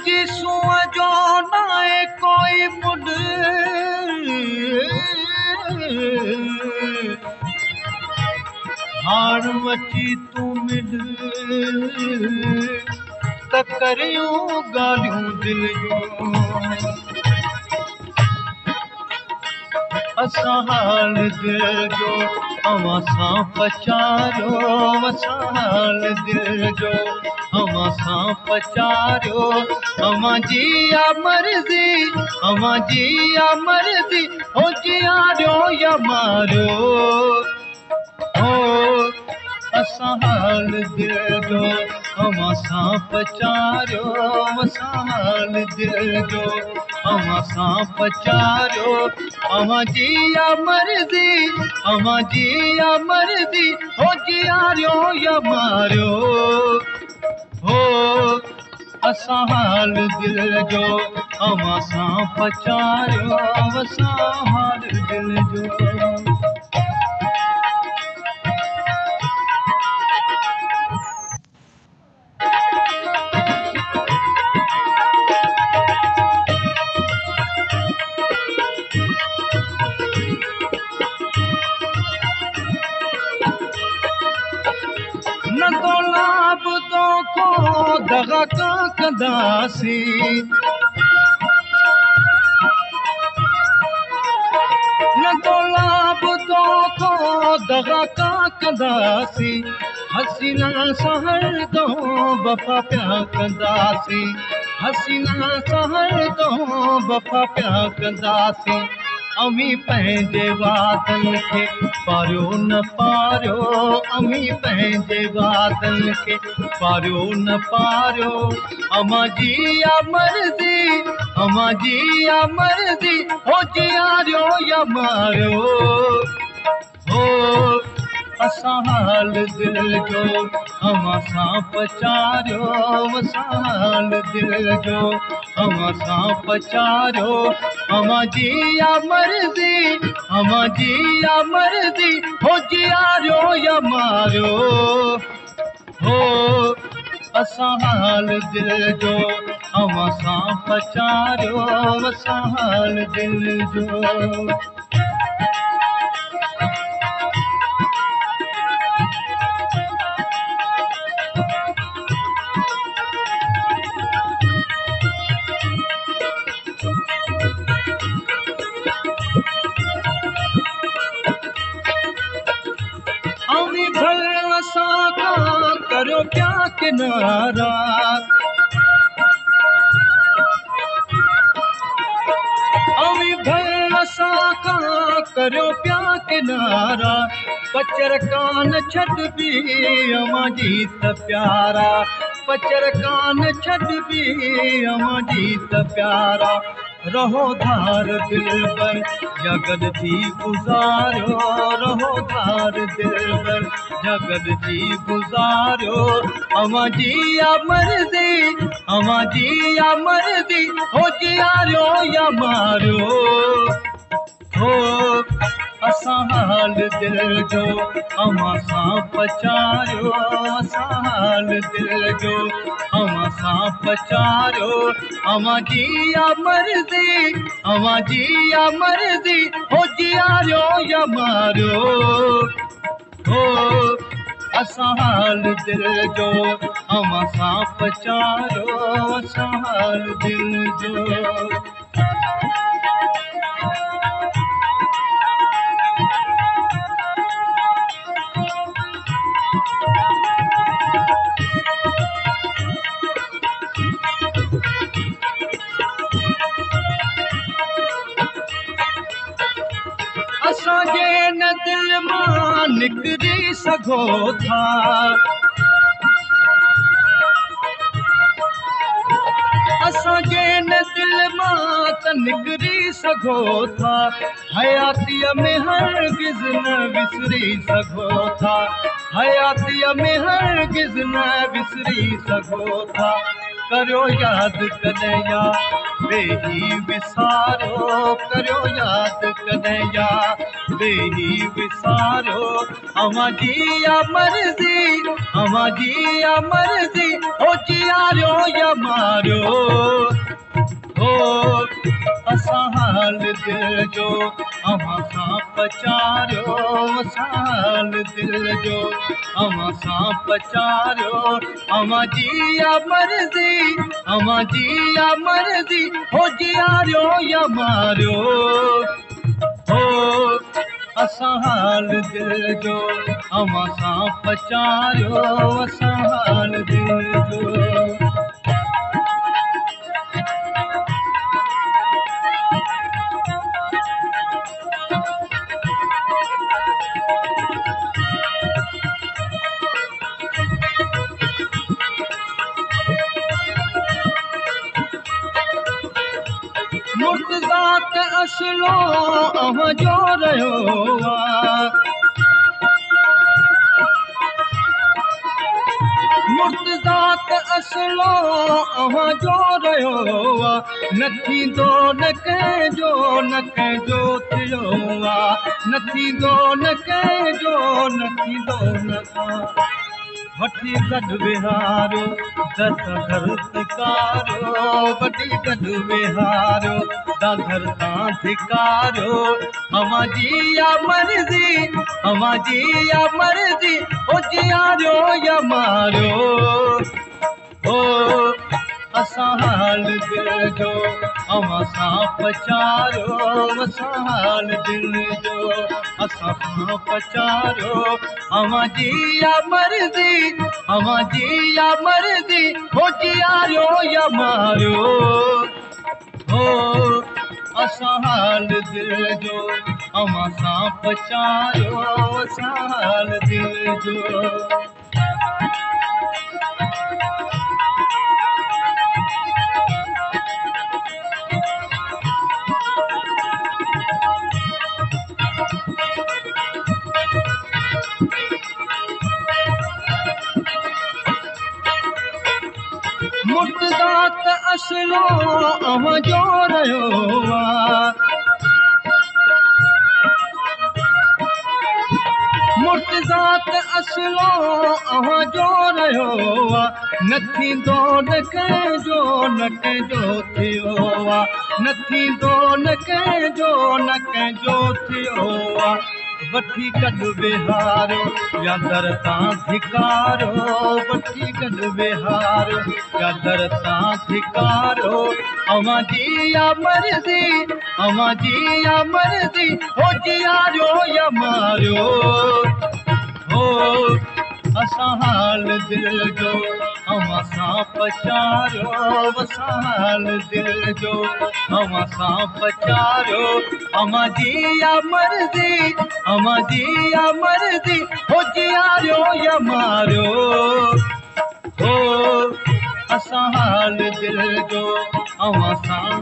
तुंहिंजी सूंहं जो नाहे कोई मुॾ हाण अची तूं मिल त करियूं ॻाल्हियूं दिलि जूं असां हाल दिलि जो अवां सां पचारियो असां हाल दिलि जो अवां सां पचारियो अवां जी या मर्ज़ी अवां जी या मर्ज़ी हो जीआरियो या मारियो हो असां हाल दिलि जो अवां सां पचारियो असां हाल दिलि जो अवां सां पचारियो अवां जी या मर्ज़ी अवां जी या मर्ज़ी हो जीआरियो या मारियो हो असां हाल दिलि जो अवां सां पचारियो असां हाल दिलि जो न तो लाभ तो को दगा का कंदासीं न तो लाभ तो को दगा का कंदासीं हसीना सहर तो वफ़ा पिया कंदासीं हसीना सहर तो वफ़ा पिया कंदासीं अमी पंहिंजे वादनि खे पारियो न पारियो अमी पंहिंजे वादनि खे पारियो न पारियो अमां जी या मर्ज़ी अमां जी या मर्ज़ी हो जीआरियो या मारियो हो असां हाल दिलि जो अवां सां पचारियो असां हाल दिलि जो अवां सां पचारियो अवां जी या मर्ज़ी अवां जी या मर्ज़ी हो जीआरियो या मारियो हो असां हाल दिलि जो अवां सां पचारियो असां हाल दिलि जो अमी भल असां खां करियो पिया किनारा अमी भल असां खां करियो पिया किनारा पचर कान छॾबी अवां जी त प्यारा पचर कान छॾबी अवां जी त प्यारा रहो धार दिलबर जगत जी गुज़ारियो रहो धार दिलबर जगत जी गुज़ारियो अवां जी या मर्ज़ी अवां जी या मर्ज़ी हो जीआरियो या मारियो हो असां हाल दिलि जो अवां सां पचारियो असां हाल दिलि जो अवां सां पचारियो अवां जी या मर्ज़ी अवां जी या मर्ज़ी हो जीआरियो या मारियो हो असां हाल दिलि जो अवां सां पचारियो असां हाल दिलि जो असांजे न दिलि मां निकिरी सघो था असांजे न दिलि मां त निकिरी सघो था हयातीअ में हरगिज़ न विसरी सघो था हयातीअ में हरगिज़ न विसरी सघो था करियो यादि कॾहिं या वेही विसारो करियो यादि कॾहिं या वेही विसारो अवां जी या मर्ज़ी अवां जी या मर्ज़ी ओ जियारो या मारियो हो असां हाल दिल जो अवां सां पचारियो असां हाल दिल जो अवां सां पचारियो अवां जी या मर्ज़ी अवां जी या मर्ज़ी हो जियारो या मारियो हो असां हाल दिल जो अवां सां पचारियो असां हाल दिल जो मुर्तज़ा त असलो अवां जो रहियो मुर्तज़ा त असलो अवां जो रहियो न थींदो न कंहिंजो थियो न थींदो न कंहिंजो न थींदो न वठी गॾु विहारो दर धिकारो वठी गॾु विहारो दर तां धिकारो अवां जी या मर्ज़ी अवां जी या मर्ज़ी ओ जियारो या मारियो हो असां हाल दिल जो अवां सां पचारियो असां हाल दिल जो असां सां पचारियो अवां जी या मर्ज़ी अवां जी या मर्ज़ी हो जियारो या मारियो हो असां हाल दिल जो अवां सां पचारियो असां हाल दिल जो मुर्तज़ा त असलो अवां जो रहियो मुर्तज़ा त असलो अवां जो रहियो न थींदो न कंहिंजो थियो न थींदो न कंहिंजो थियो वठी गॾु विहारो या दर तां धिकारो वठी गॾु विहारो या दर तां धिकारो अवां जी या मर्ज़ी अवां जी या मर्ज़ी हो जियारो या मारियो हो असां हाल दिल जो अवां सां पचारियो असां हाल दिल जो अवां सां पचारियो अवां जी या मर्ज़ी अवां जी या मर्ज़ी हो जियारो या मारियो हो असां हाल दिल जो अवां सां